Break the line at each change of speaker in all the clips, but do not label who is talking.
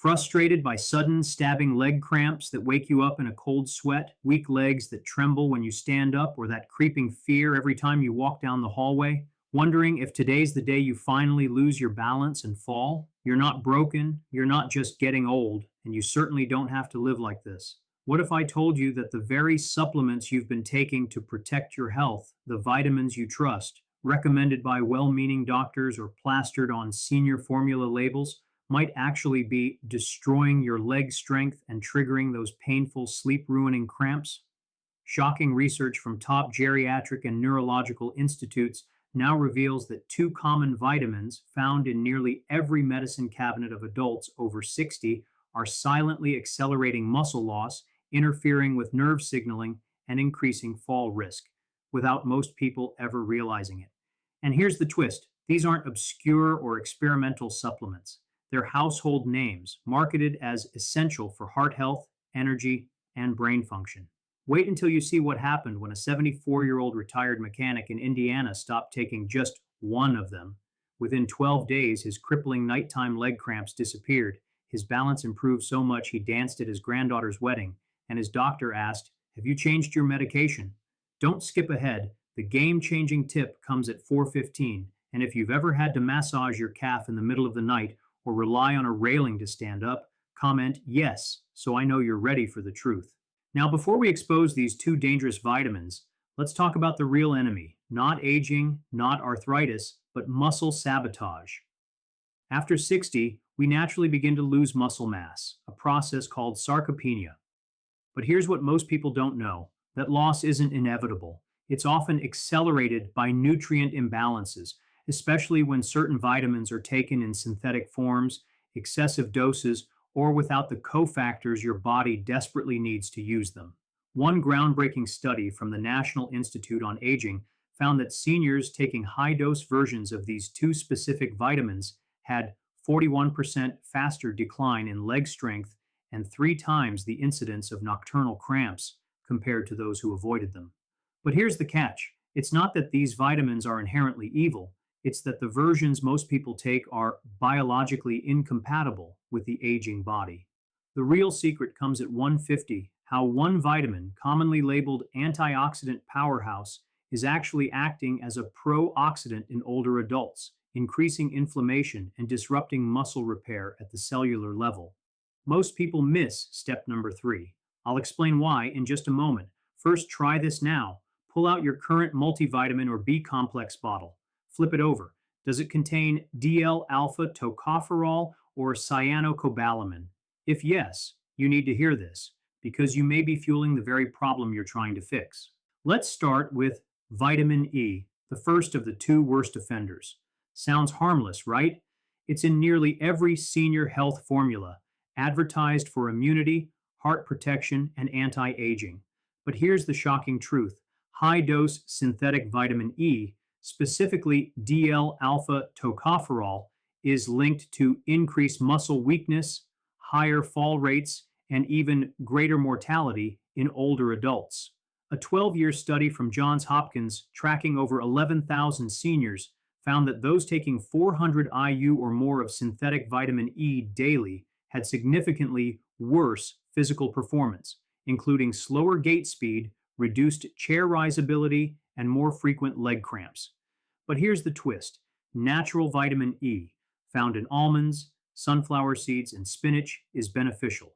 Frustrated by sudden stabbing leg cramps that wake you up in a cold sweat, weak legs that tremble when you stand up, or that creeping fear every time you walk down the hallway? Wondering if today's the day you finally lose your balance and fall? You're not broken, you're not just getting old, and you certainly don't have to live like this. What if I told you that the very supplements you've been taking to protect your health, the vitamins you trust, recommended by well meaning doctors or plastered on senior formula labels, might actually be destroying your leg strength and triggering those painful sleep ruining cramps? Shocking research from top geriatric and neurological institutes now reveals that two common vitamins found in nearly every medicine cabinet of adults over 60 are silently accelerating muscle loss, interfering with nerve signaling, and increasing fall risk, without most people ever realizing it. And here's the twist: these aren't obscure or experimental supplements. They're household names, marketed as essential for heart health, energy, and brain function. Wait until you see what happened when a 74-year-old retired mechanic in Indiana stopped taking just one of them. Within 12 days, his crippling nighttime leg cramps disappeared. His balance improved so much he danced at his granddaughter's wedding, and his doctor asked, "Have you changed your medication?" Don't skip ahead. The game-changing tip comes at 4:15, and if you've ever had to massage your calf in the middle of the night or rely on a railing to stand up, comment yes, so I know you're ready for the truth. Now, before we expose these two dangerous vitamins, let's talk about the real enemy: not aging, not arthritis, but muscle sabotage. After 60, we naturally begin to lose muscle mass, a process called sarcopenia. But here's what most people don't know: that loss isn't inevitable. It's often accelerated by nutrient imbalances, especially when certain vitamins are taken in synthetic forms, excessive doses, or without the cofactors your body desperately needs to use them. One groundbreaking study from the National Institute on Aging found that seniors taking high dose versions of these two specific vitamins had 41% faster decline in leg strength and 3 times the incidence of nocturnal cramps compared to those who avoided them. But here's the catch: it's not that these vitamins are inherently evil, it's that the versions most people take are biologically incompatible with the aging body. The real secret comes at 150: how one vitamin, commonly labeled antioxidant powerhouse, is actually acting as a pro-oxidant in older adults, increasing inflammation and disrupting muscle repair at the cellular level. Most people miss step number 3. I'll explain why in just a moment. First, try this now. Pull out your current multivitamin or B complex bottle. Flip it over. Does it contain DL-alpha tocopherol or cyanocobalamin? If yes, you need to hear this, because you may be fueling the very problem you're trying to fix. Let's start with vitamin E, the first of the two worst offenders. Sounds harmless, right? It's in nearly every senior health formula, advertised for immunity, heart protection, and anti-aging. But here's the shocking truth: high-dose synthetic vitamin E, specifically DL-alpha tocopherol, is linked to increased muscle weakness, higher fall rates, and even greater mortality in older adults. A 12-year study from Johns Hopkins tracking over 11,000 seniors found that those taking 400 IU or more of synthetic vitamin E daily had significantly worse physical performance, including slower gait speed, reduced chair riseability, and more frequent leg cramps. But here's the twist: natural vitamin E, found in almonds, sunflower seeds, and spinach, is beneficial.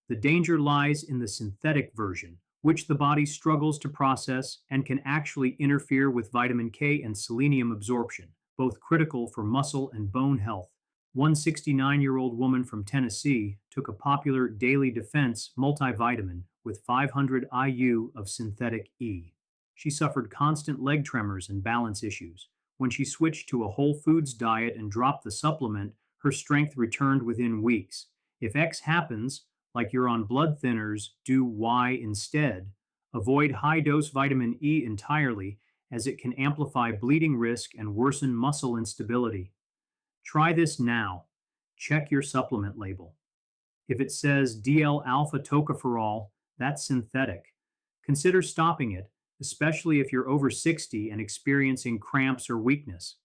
The danger lies in the synthetic version, which the body struggles to process and can actually interfere with vitamin K and selenium absorption, both critical for muscle and bone health. One 69-year-old woman from Tennessee took a popular daily defense multivitamin with 500 IU of synthetic E. She suffered constant leg tremors and balance issues. When she switched to a whole foods diet and dropped the supplement, her strength returned within weeks. If X happens, like you're on blood thinners, do Y instead. Avoid high-dose vitamin E entirely, as it can amplify bleeding risk and worsen muscle instability. Try this now. Check your supplement label. If it says DL-alpha tocopherol, that's synthetic. Consider stopping it, especially if you're over 60 and experiencing cramps or weakness.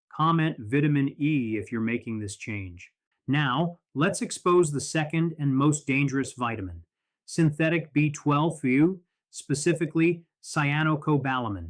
Comment vitamin E if you're making this change. Now, let's expose the second and most dangerous vitamin, synthetic B12 for you, specifically cyanocobalamin,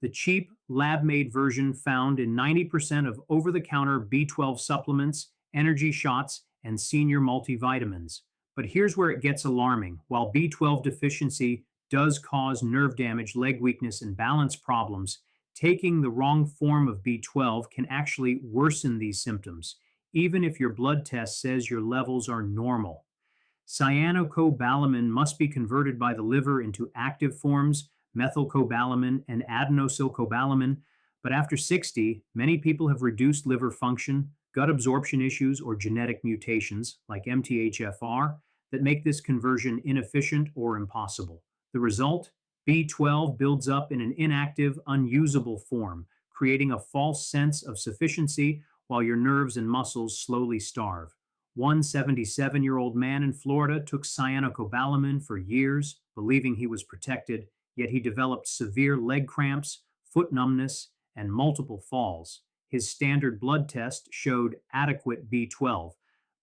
the cheap, lab made version found in 90% of over the counter B12 supplements, energy shots, and senior multivitamins. But here's where it gets alarming. While B12 deficiency does cause nerve damage, leg weakness, and balance problems, taking the wrong form of B12 can actually worsen these symptoms, even if your blood test says your levels are normal. Cyanocobalamin must be converted by the liver into active forms, methylcobalamin and adenosylcobalamin, but after 60, many people have reduced liver function, gut absorption issues, or genetic mutations, like MTHFR, that make this conversion inefficient or impossible. The result? B12 builds up in an inactive, unusable form, creating a false sense of sufficiency while your nerves and muscles slowly starve. One 77-year-old man in Florida took cyanocobalamin for years, believing he was protected, yet he developed severe leg cramps, foot numbness, and multiple falls. His standard blood test showed adequate B12,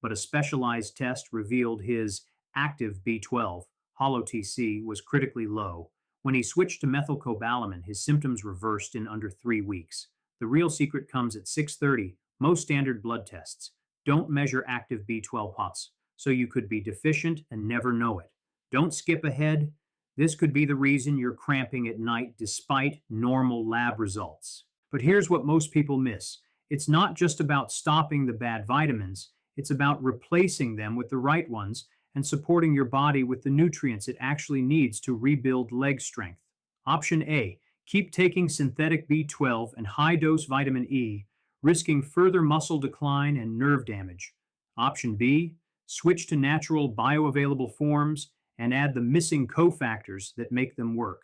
but a specialized test revealed his active B12, hollow TC, was critically low. When he switched to methylcobalamin, his symptoms reversed in under 3 weeks. The real secret comes at 6:30. Most standard blood tests don't measure active B12 POTS, so you could be deficient and never know it. Don't skip ahead. This could be the reason you're cramping at night despite normal lab results. But here's what most people miss. It's not just about stopping the bad vitamins, it's about replacing them with the right ones and supporting your body with the nutrients it actually needs to rebuild leg strength. Option A, keep taking synthetic B12 and high dose vitamin E, risking further muscle decline and nerve damage. Option B, switch to natural bioavailable forms and add the missing cofactors that make them work.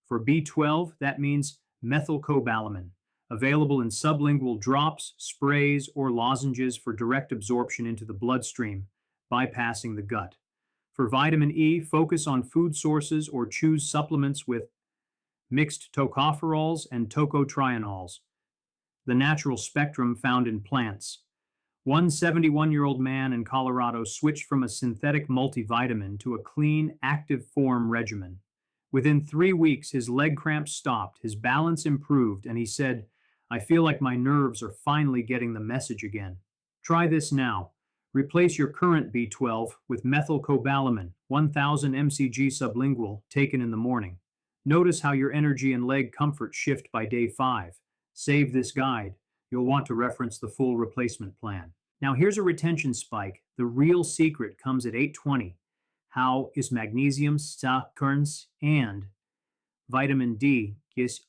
For B12, that means methylcobalamin, available in sublingual drops, sprays, or lozenges for direct absorption into the bloodstream, bypassing the gut. For vitamin E, focus on food sources or choose supplements with mixed tocopherols and tocotrienols, the natural spectrum found in plants. One 71-year-old man in Colorado switched from a synthetic multivitamin to a clean, active form regimen. Within 3 weeks, his leg cramps stopped, his balance improved, and he said, "I feel like my nerves are finally getting the message again." Try this now. Replace your current B12 with methylcobalamin, 1000 mcg sublingual, taken in the morning. Notice how your energy and leg comfort shift by day 5. Save this guide. You'll want to reference the full replacement plan. Now here's a retention spike. The real secret comes at 8:20. How is magnesium, stärkens, and vitamin D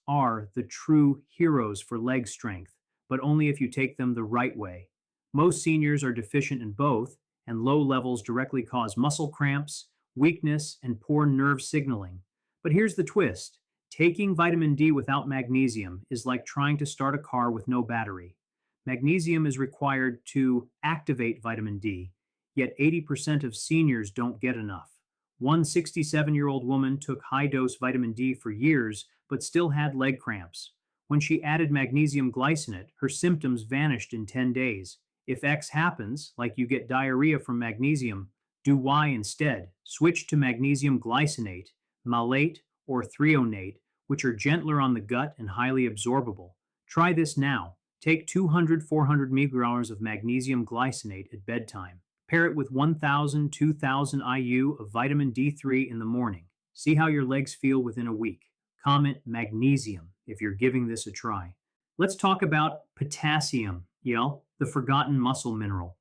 are the true heroes for leg strength, but only if you take them the right way. Most seniors are deficient in both, and low levels directly cause muscle cramps, weakness, and poor nerve signaling. But here's the twist. Taking vitamin D without magnesium is like trying to start a car with no battery. Magnesium is required to activate vitamin D, yet 80% of seniors don't get enough. One 67-year-old woman took high-dose vitamin D for years, but still had leg cramps. When she added magnesium glycinate, her symptoms vanished in 10 days. If X happens, like you get diarrhea from magnesium, do Y instead. Switch to magnesium glycinate, malate, or threonate, which are gentler on the gut and highly absorbable. Try this now. Take 200-400 micrograms of magnesium glycinate at bedtime. Pair it with 1000-2000 IU of vitamin D3 in the morning. See how your legs feel within a week. Comment magnesium if you're giving this a try. Let's talk about potassium, the forgotten muscle mineral.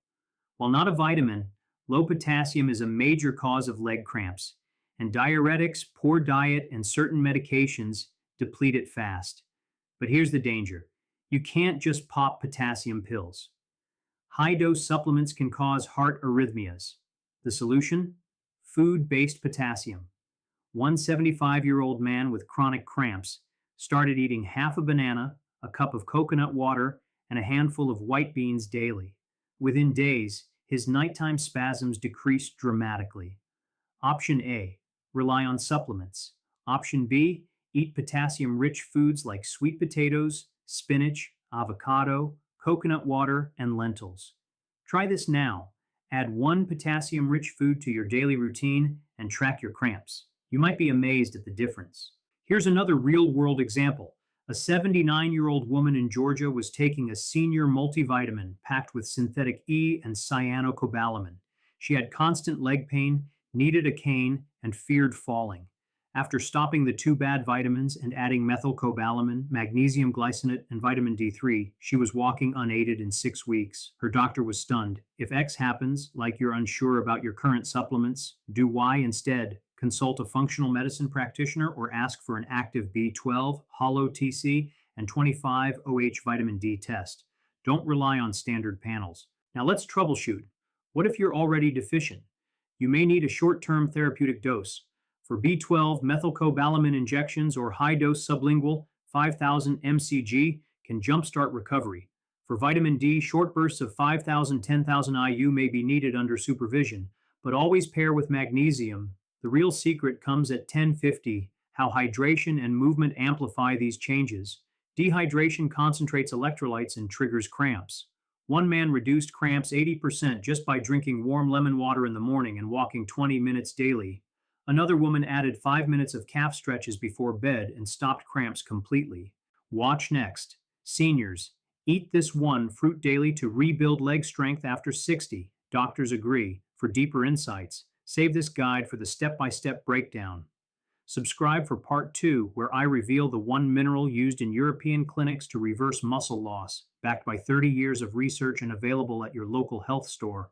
While not a vitamin, low potassium is a major cause of leg cramps, and diuretics, poor diet, and certain medications deplete it fast. But here's the danger. You can't just pop potassium pills. High-dose supplements can cause heart arrhythmias. The solution? Food-based potassium. One 75-year-old man with chronic cramps started eating half a banana, a cup of coconut water, and a handful of white beans daily. Within days, his nighttime spasms decreased dramatically. Option A, rely on supplements. Option B, eat potassium-rich foods like sweet potatoes, spinach, avocado, coconut water, and lentils. Try this now. Add one potassium rich food to your daily routine and track your cramps. You might be amazed at the difference. Here's another real world example. A 79-year-old woman in Georgia was taking a senior multivitamin packed with synthetic E and cyanocobalamin. She had constant leg pain, needed a cane, and feared falling. After stopping the two bad vitamins and adding methylcobalamin, magnesium glycinate, and vitamin D3, she was walking unaided in 6 weeks. Her doctor was stunned. If X happens, like you're unsure about your current supplements, do Y instead. Consult a functional medicine practitioner or ask for an active B12, hollow TC, and 25-OH vitamin D test. Don't rely on standard panels. Now let's troubleshoot. What if you're already deficient? You may need a short term therapeutic dose. For B12, methylcobalamin injections or high dose sublingual 5000 mcg can jumpstart recovery. For vitamin D, short bursts of 5000 10,000 IU may be needed under supervision, but always pair with magnesium. The real secret comes at 1050, how hydration and movement amplify these changes. Dehydration concentrates electrolytes and triggers cramps. One man reduced cramps 80% just by drinking warm lemon water in the morning and walking 20 minutes daily. Another woman added 5 minutes of calf stretches before bed and stopped cramps completely. Watch next. Seniors, eat this one fruit daily to rebuild leg strength after 60. Doctors agree. For deeper insights, save this guide for the step by step breakdown. Subscribe for part 2, where I reveal the one mineral used in European clinics to reverse muscle loss, backed by 30 years of research and available at your local health store.